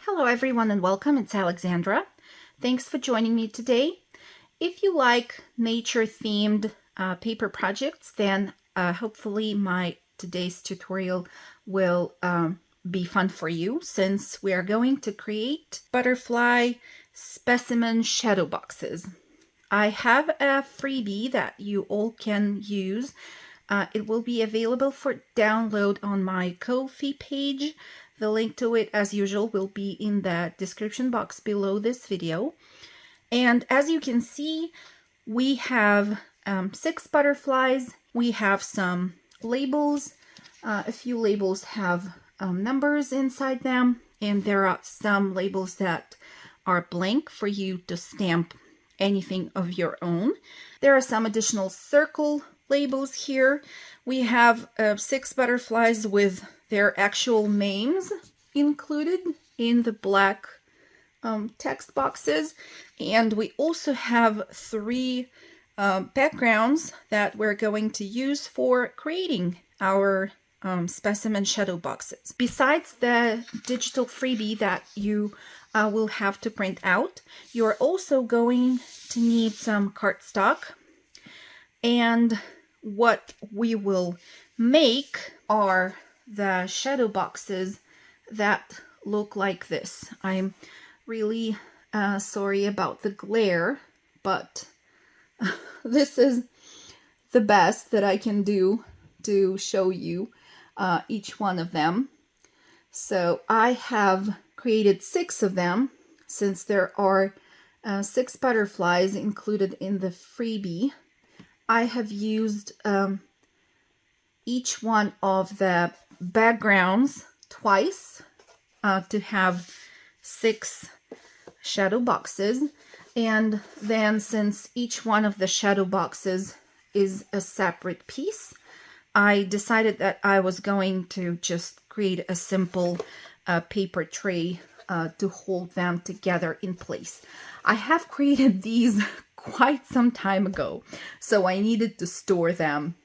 Hello everyone and welcome, it's Alexandra. Thanks for joining me today. If you like nature-themed paper projects, then hopefully my today's tutorial will be fun for you, since we are going to create butterfly specimen shadow boxes. I have a freebie that you all can use. It will be available for download on my Ko-fi page. The link to it, as usual, will be in the description box below this video. And as you can see, we have 6 butterflies. We have some labels. A few labels have numbers inside them, and there are some labels that are blank for you to stamp anything of your own. There are some additional circle labels here. We have 6 butterflies with their actual names included in the black text boxes, and we also have 3 backgrounds that we're going to use for creating our specimen shadow boxes. Besides the digital freebie that you will have to print out, you're also going to need some cardstock, and what we will make are the shadow boxes that look like this. I'm really sorry about the glare, but this is the best that I can do to show you each one of them. So I have created 6 of them, since there are 6 butterflies included in the freebie. I have used each one of the backgrounds twice to have 6 shadow boxes, and then since each one of the shadow boxes is a separate piece, I decided that I was going to just create a simple paper tray to hold them together in place. I have created these quite some time ago, so I needed to store them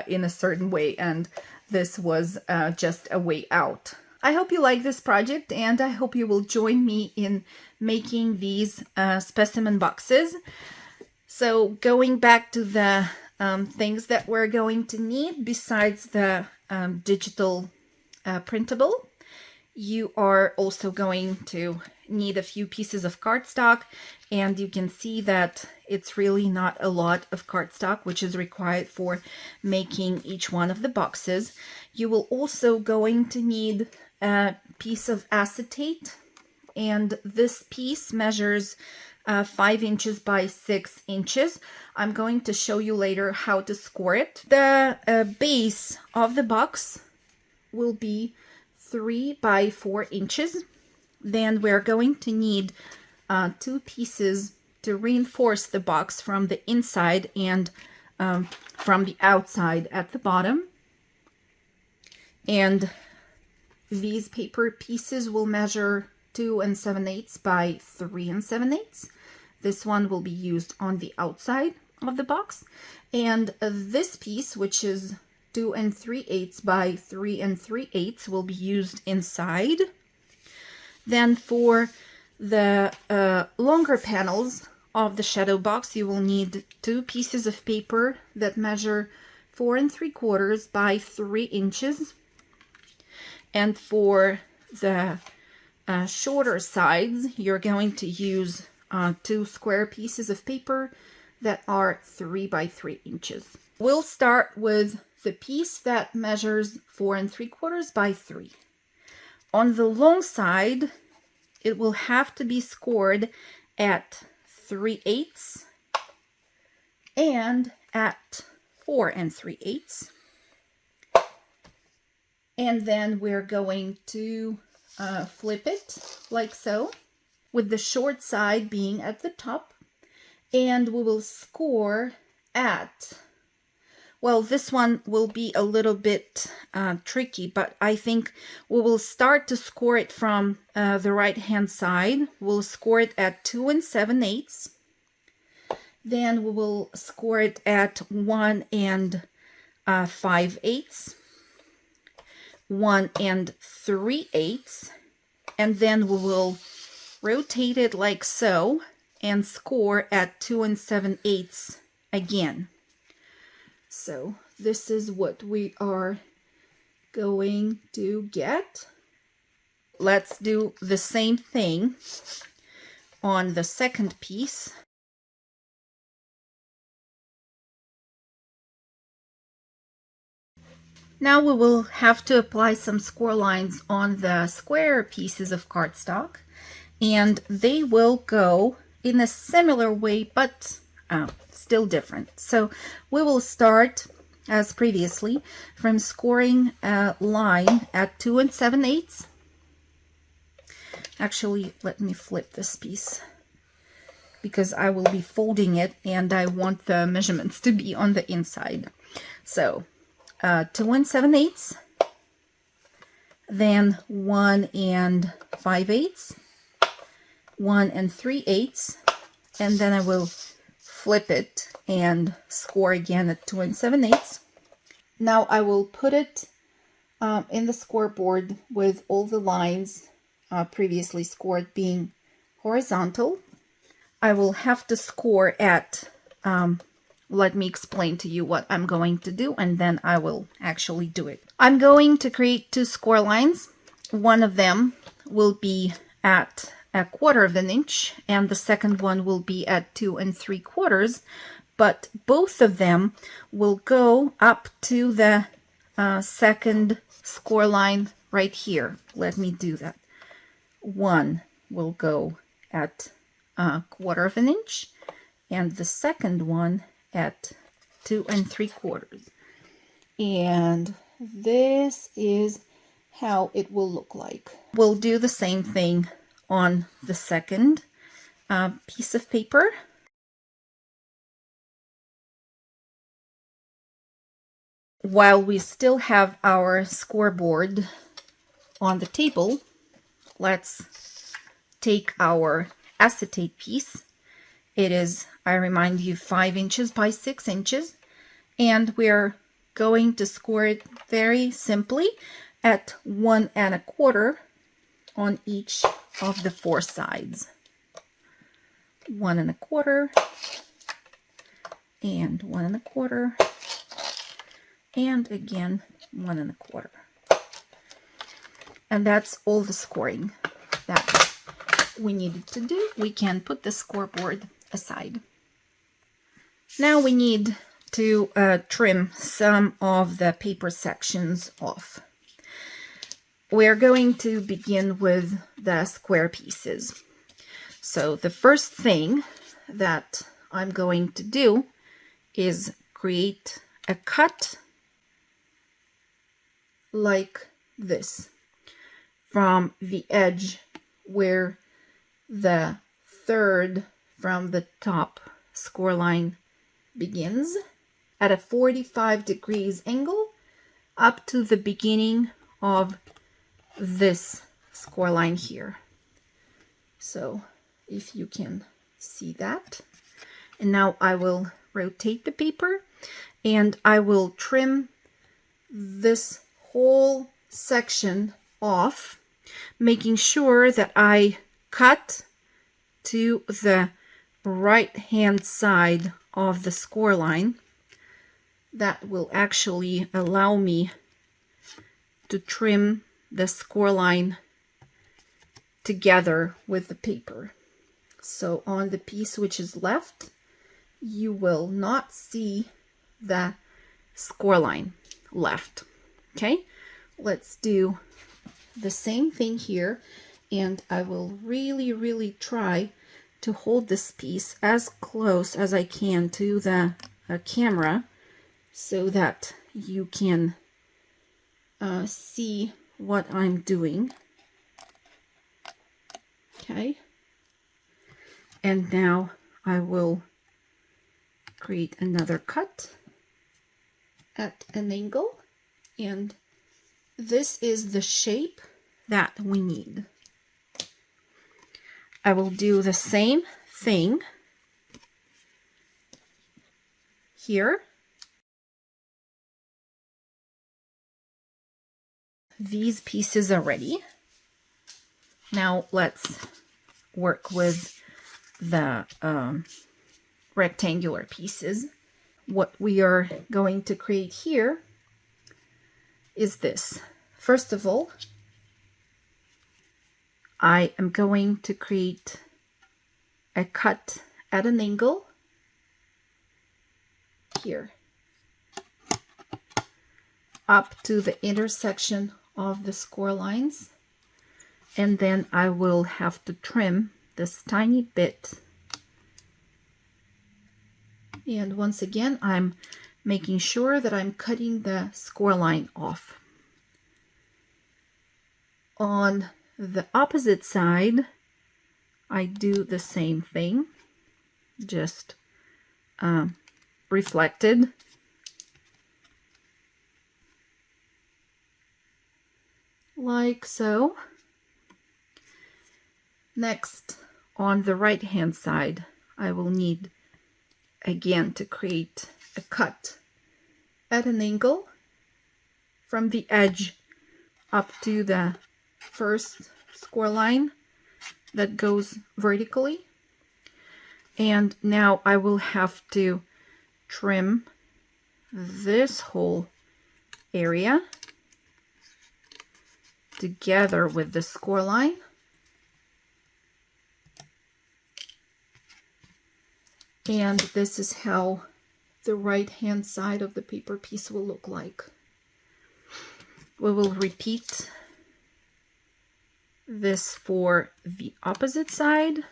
in a certain way, and this was just a way out. I hope you like this project, and I hope you will join me in making these specimen boxes. So going back to the things that we're going to need, besides the digital printable, you are also going to need a few pieces of cardstock, and you can see that it's really not a lot of cardstock which is required for making each one of the boxes. You will also going to need a piece of acetate, and this piece measures 5 inches by 6 inches. I'm going to show you later how to score it. The base of the box will be 3 by 4 inches. Then we're going to need 2 pieces to reinforce the box from the inside and from the outside at the bottom. And these paper pieces will measure 2 7/8 by 3 7/8. This one will be used on the outside of the box. And this piece, which is 2 3/8 by 3 3/8, will be used inside. Then for the longer panels of the shadow box, you will need 2 pieces of paper that measure 4 3/4 by 3 inches. And for the shorter sides, you're going to use 2 square pieces of paper that are 3 by 3 inches. We'll start with the piece that measures 4 3/4 by 3. On the long side, it will have to be scored at 3/8 and at 4 3/8. And then we're going to flip it like so, with the short side being at the top, and we will score at, well, this one will be a little bit tricky, but I think we will start to score it from the right hand side. We'll score it at 2 7/8. Then we will score it at 1 5/8, 1 3/8, and then we will rotate it like so and score at 2 7/8 again. So this is what we are going to get. Let's do the same thing on the second piece. Now we will have to apply some score lines on the square pieces of cardstock, and they will go in a similar way, but still different. So we will start, as previously, from scoring a line at 2 7/8. Actually, let me flip this piece because I will be folding it and I want the measurements to be on the inside. So 2 7/8, then 1 5/8, 1 3/8, and then I will flip it and score again at 2 7/8. Now I will put it in the scoreboard with all the lines previously scored being horizontal. I will have to score at, let me explain to you what I'm going to do, and then I will actually do it. I'm going to create 2 score lines. One of them will be at 1/4 of an inch, and the second one will be at 2 3/4, but both of them will go up to the second score line right here. Let me do that. One will go at 1/4 of an inch, and the second one at 2 3/4. And this is how it will look like. We'll do the same thing on the second piece of paper. While we still have our scoreboard on the table, let's take our acetate piece. It is, I remind you, 5 inches by 6 inches, and we're going to score it very simply at 1 1/4 on each of the 4 sides. 1 1/4 and 1 1/4, and again 1 1/4. And that's all the scoring that we needed to do. We can put the scoreboard aside. Now we need to trim some of the paper sections off. We're going to begin with the square pieces. So the first thing that I'm going to do is create a cut like this from the edge where the third from the top score line begins at a 45 degrees angle up to the beginning of this score line here. So if you can see that. And now I will rotate the paper and I will trim this whole section off, making sure that I cut to the right hand side of the score line. That will actually allow me to trim the score line together with the paper. So on the piece which is left, you will not see the score line left. Okay, let's do the same thing here, and I will really try to hold this piece as close as I can to the camera so that you can see what I'm doing. Okay, and now I will create another cut at an angle, and this is the shape that we need. I will do the same thing here. These pieces are ready. Now let's work with the rectangular pieces. What we are going to create here is this. First of all, I am going to create a cut at an angle here up to the intersection of the score lines, and then I will have to trim this tiny bit. And once again, I'm making sure that I'm cutting the score line off. On the opposite side, I do the same thing, just reflected. Like so. Next, on the right hand side, I will need again to create a cut at an angle from the edge up to the first score line that goes vertically. And now I will have to trim this whole area together with the score line. And this is how the right hand side of the paper piece will look like. We will repeat this for the opposite side.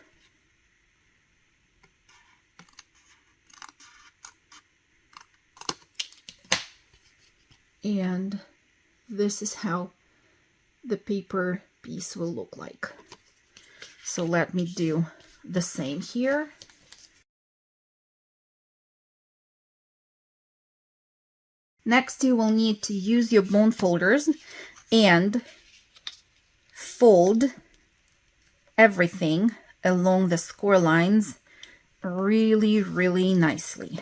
And this is how the paper piece will look like. So let me do the same here. Next, you will need to use your bone folders and fold everything along the score lines really, really nicely.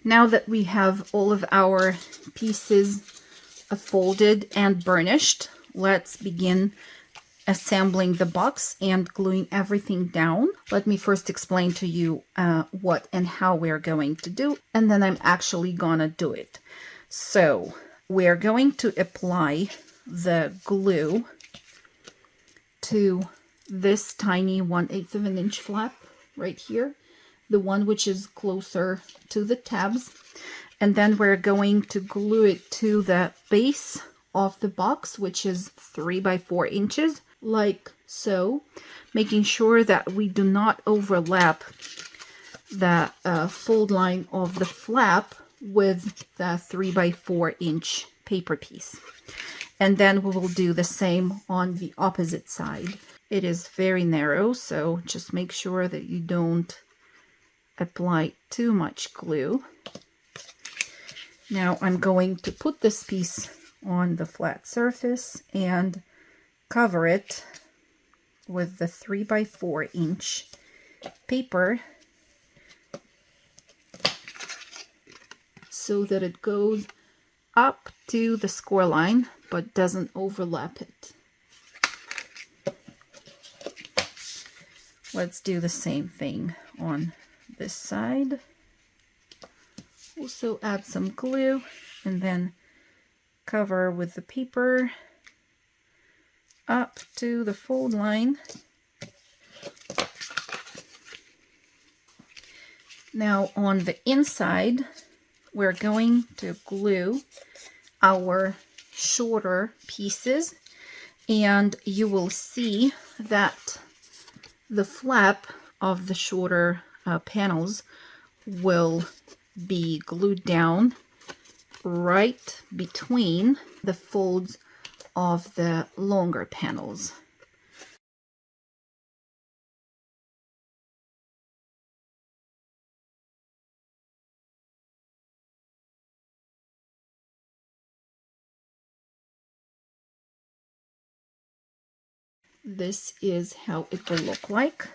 Now that we have all of our pieces folded and burnished, let's begin assembling the box and gluing everything down. Let me first explain to you what and how we're going to do, and then I'm actually gonna do it. So we're going to apply the glue to this tiny 1/8 of an inch flap right here, the one which is closer to the tabs, and then we're going to glue it to the base of the box, which is 3 by 4 inches, like so, making sure that we do not overlap the fold line of the flap with the 3 by 4 inch paper piece. And then we will do the same on the opposite side. It is very narrow, so just make sure that you don't apply too much glue. Now I'm going to put this piece on the flat surface and cover it with the 3 by 4 inch paper so that it goes up to the score line but doesn't overlap it. Let's do the same thing on this side. Also add some glue and then cover with the paper up to the fold line. Now on the inside, we're going to glue our shorter pieces, and you will see that the flap of the shorter panels will be glued down right between the folds of the longer panels. This is how it will look like.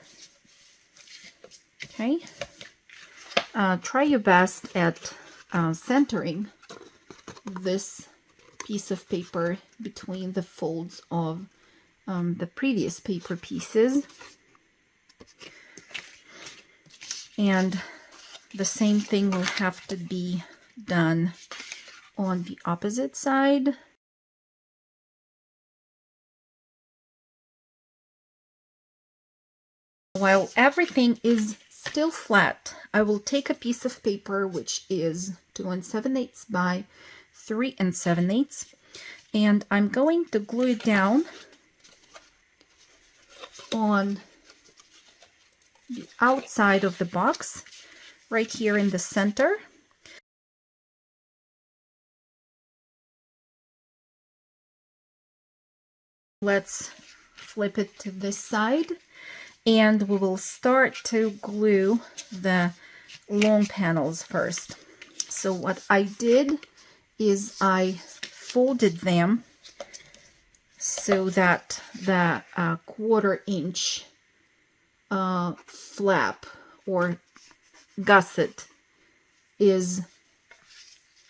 Okay. Try your best at centering this piece of paper between the folds of the previous paper pieces. And the same thing will have to be done on the opposite side. While everything is still flat, I will take a piece of paper which is 2 7/8 by 3 7/8, and I'm going to glue it down on the outside of the box, right here in the center. Let's flip it to this side, and we will start to glue the long panels first. So what I did is I folded them so that the 1/4 inch flap or gusset is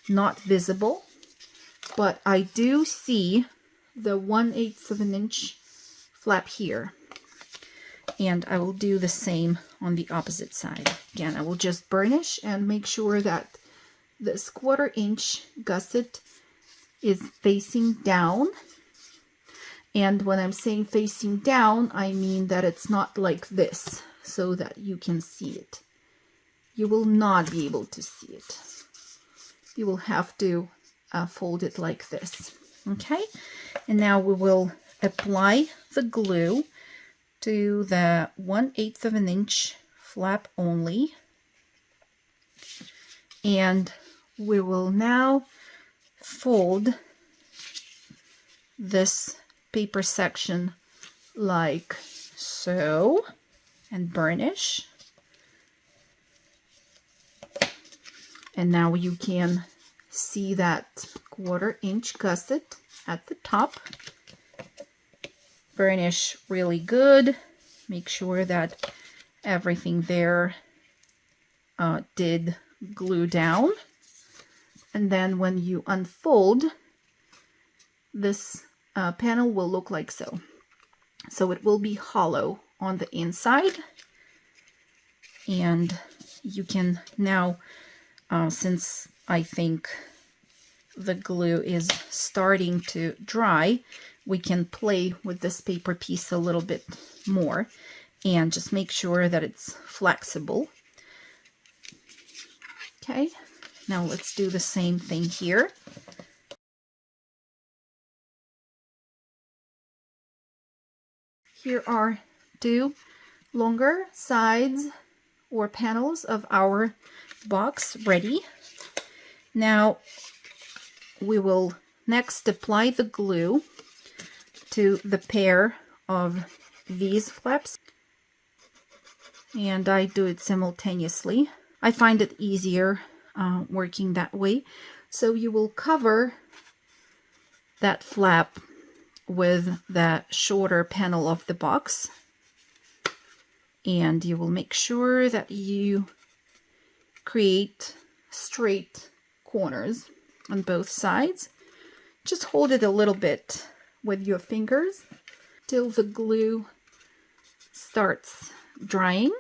not visible, but I do see the 1/8 of an inch flap here. And I will do the same on the opposite side. Again, I will just burnish and make sure that this 1/4 inch gusset is facing down. And when I'm saying facing down, I mean that it's not like this, so that you can see it. You will not be able to see it. You will have to fold it like this. Okay, and now we will apply the glue to the 1/8 of an inch flap only. And we will now fold this paper section like so and burnish. And now you can see that 1/4 inch gusset at the top. Burnish really good. Make sure that everything there did glue down. And then when you unfold, this panel will look like so. So it will be hollow on the inside. And you can now, since I think the glue is starting to dry, we can play with this paper piece a little bit more and just make sure that it's flexible. Okay, now let's do the same thing here. Here are 2 longer sides or panels of our box ready. Now we will next apply the glue to the pair of these flaps, and I do it simultaneously. I find it easier working that way. So you will cover that flap with the shorter panel of the box, and you will make sure that you create straight corners on both sides. Just hold it a little bit with your fingers till the glue starts drying.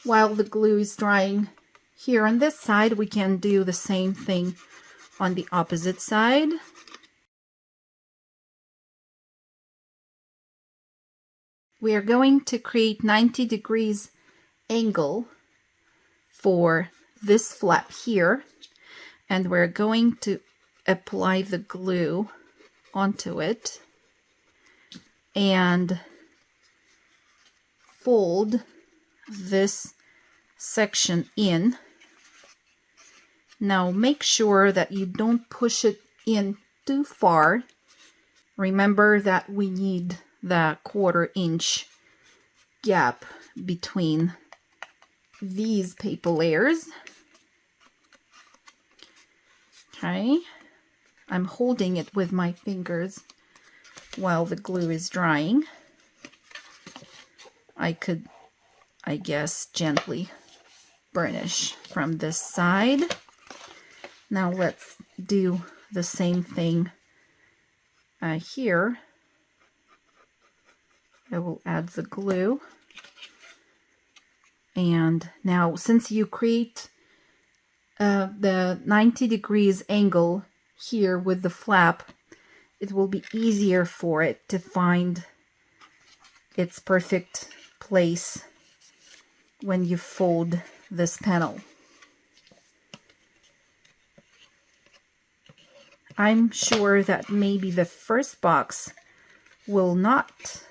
While the glue is drying here on this side, we can do the same thing on the opposite side. We are going to create 90 degrees angle for this flap here, and we're going to apply the glue onto it and fold this section in. Now make sure that you don't push it in too far. Remember that we need the 1/4 inch gap between these paper layers. Okay, I'm holding it with my fingers while the glue is drying. I could, I guess, gently burnish from this side. Now let's do the same thing here. I will add the glue. And now, since you create the 90 degrees angle here with the flap, it will be easier for it to find its perfect place when you fold this panel. I'm sure that maybe the first box will not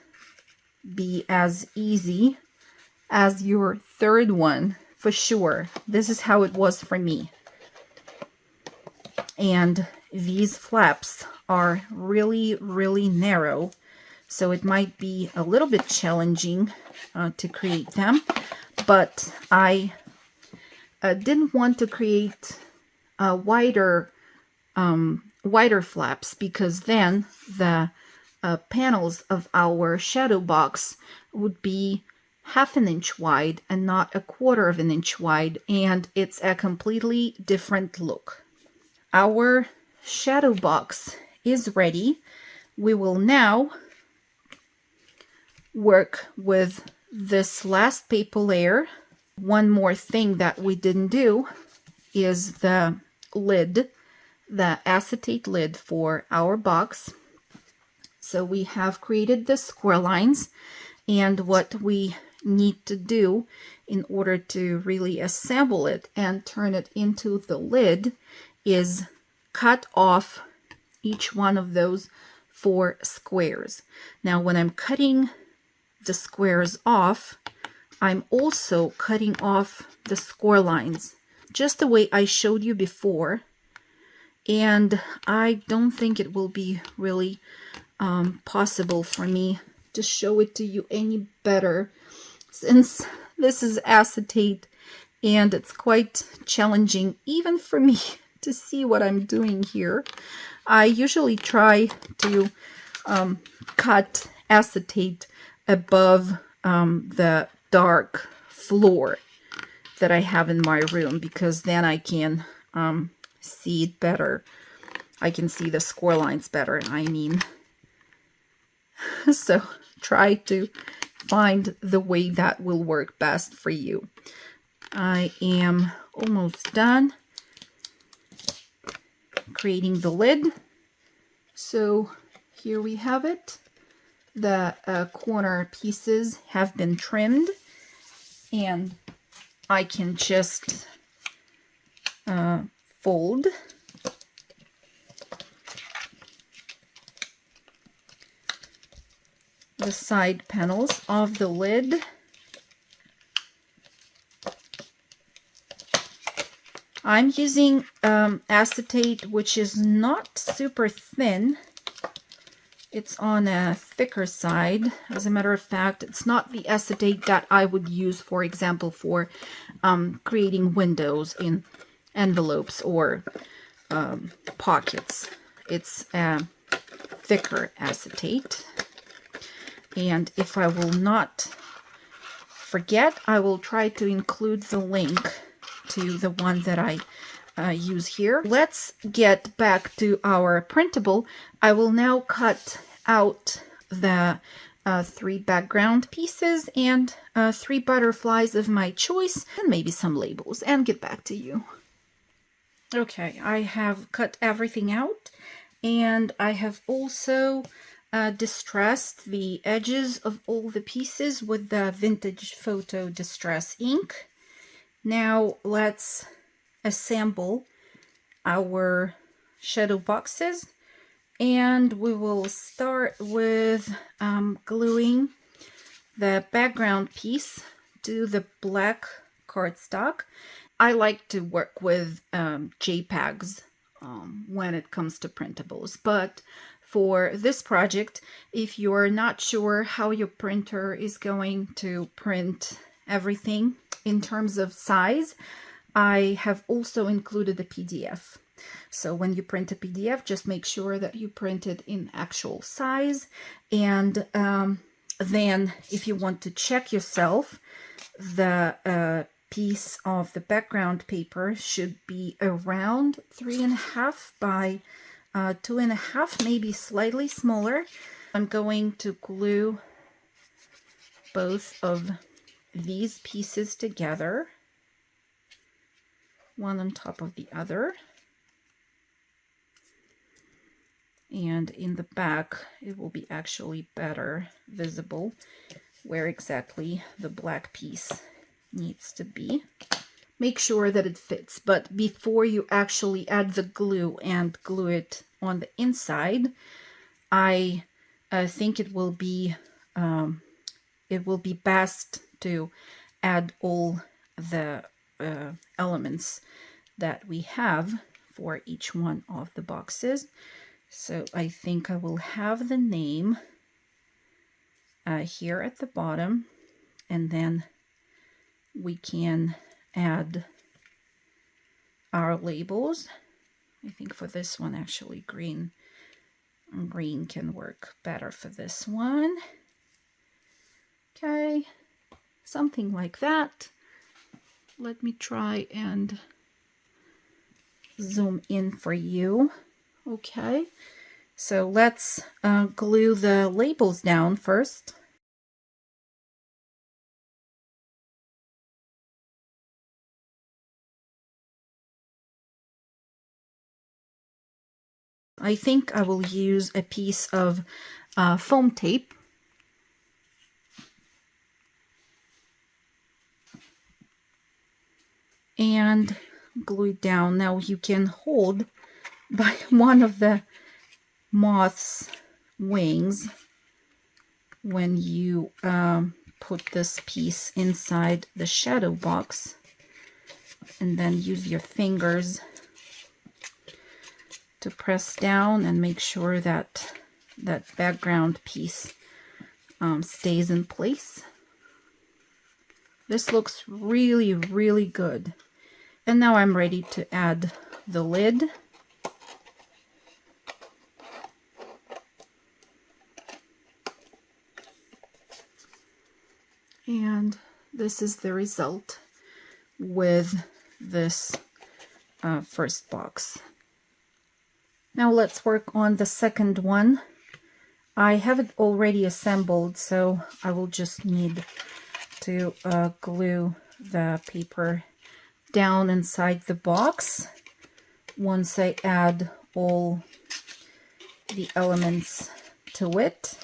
be as easy as your third one, for sure. This is how it was for me. And these flaps are really, really narrow, so it might be a little bit challenging to create them, but I didn't want to create wider flaps, because then the panels of our shadow box would be 1/2 inch wide and not 1/4 inch wide, and it's a completely different look. Our shadow box is ready. We will now work with this last paper layer. One more thing that we didn't do is the lid, the acetate lid for our box. So we have created the square lines, and what we need to do in order to really assemble it and turn it into the lid is cut off each one of those 4 squares. Now, when I'm cutting the squares off, I'm also cutting off the score lines, just the way I showed you before. And I don't think it will be really possible for me to show it to you any better, since this is acetate and it's quite challenging even for me to see what I'm doing here. I usually try to cut acetate above the dark floor that I have in my room, because then I can see it better. I can see the score lines better, I mean. So try to find the way that will work best for you. I am almost done creating the lid. So here we have it. The corner pieces have been trimmed, and I can just fold the side panels of the lid. I'm using acetate, which is not super thin. It's on a thicker side. As a matter of fact, it's not the acetate that I would use, for example, for creating windows in envelopes or pockets. It's a thicker acetate. And if I will not forget, I will try to include the link to the one that I use here. Let's get back to our printable. I will now cut out the 3 background pieces and 3 butterflies of my choice, and maybe some labels, and get back to you. Okay, I have cut everything out, and I have also distressed the edges of all the pieces with the vintage photo distress ink. Now let's assemble our shadow boxes, and we will start with gluing the background piece to the black cardstock. I like to work with JPEGs when it comes to printables, but for this project, if you're not sure how your printer is going to print everything in terms of size, I have also included a PDF. So when you print a PDF, just make sure that you print it in actual size. And then if you want to check yourself, the piece of the background paper should be around 3.5 by 2.5, maybe slightly smaller. I'm going to glue both of these pieces together, one on top of the other. And in the back, it will be actually better visible where exactly the black piece needs to be. Make sure that it fits, but before you actually add the glue and glue it on the inside, I think it will be best to add all the elements that we have for each one of the boxes. So I think I will have the name here at the bottom, and then we can add our labels. I think for this one, actually, green can work better for this one. Okay, something like that. Let me try and zoom in for you. Okay, so let's glue the labels down first. I think I will use a piece of foam tape. And glue it down. Now you can hold by one of the moth's wings when you put this piece inside the shadow box, and then use your fingers to press down and make sure that that background piece stays in place. This looks really, really good. And now I'm ready to add the lid. And this is the result with this first box. Now let's work on the second one. I have it already assembled, so I will just need to glue the paper down inside the box once I add all the elements to it.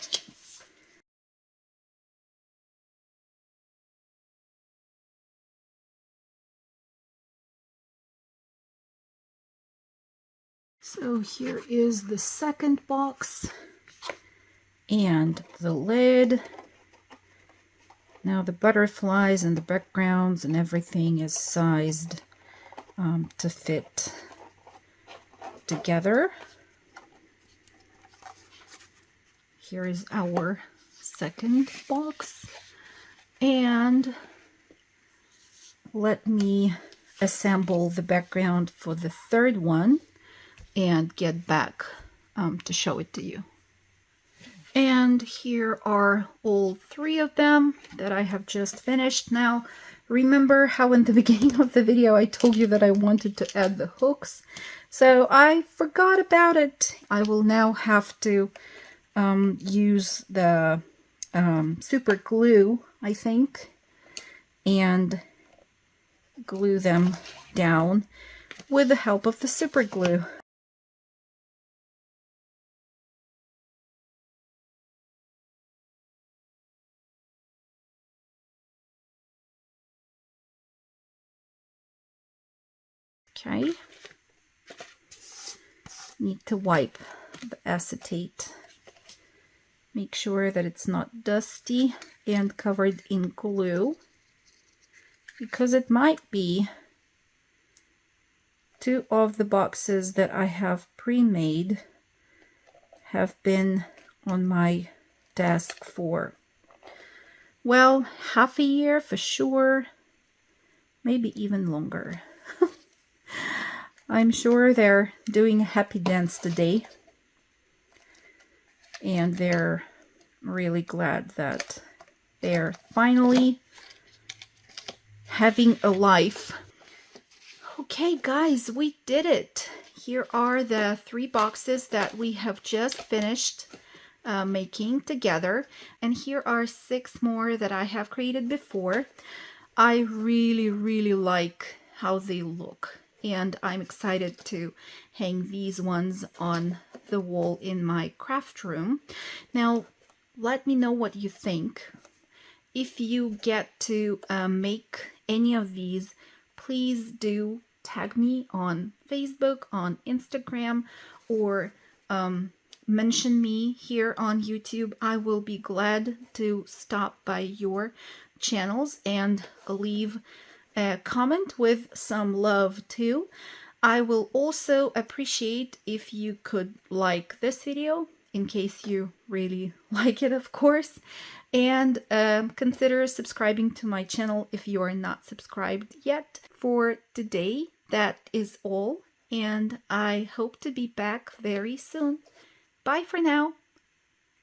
So here is the second box and the lid. Now the butterflies and the backgrounds and everything is sized to fit together. Here is our second box, and let me assemble the background for the third one and get back to show it to you. And here are all three of them that I have just finished. Now, remember how in the beginning of the video I told you that I wanted to add the hooks? So I forgot about it. I will now have to use the super glue, I think, and glue them down with the help of the super glue. Okay, need to wipe the acetate. Make sure that it's not dusty and covered in glue, because it might be two of the boxes that I have pre-made have been on my desk for, well, half a year for sure, maybe even longer. I'm sure they're doing a happy dance today, and they're really glad that they're finally having a life. Okay guys, we did it. Here are the three boxes that we have just finished making together, and here are 6 more that I have created before. I really like how they look, and I'm excited to hang these ones on the wall in my craft room. Now, let me know what you think. If you get to make any of these, please do tag me on Facebook, on Instagram, or mention me here on YouTube. I will be glad to stop by your channels and leave a comment with some love too. I will also appreciate if you could like this video, in case you really like it, of course, and consider subscribing to my channel if you are not subscribed yet. For today, that is all, and I hope to be back very soon. Bye for now.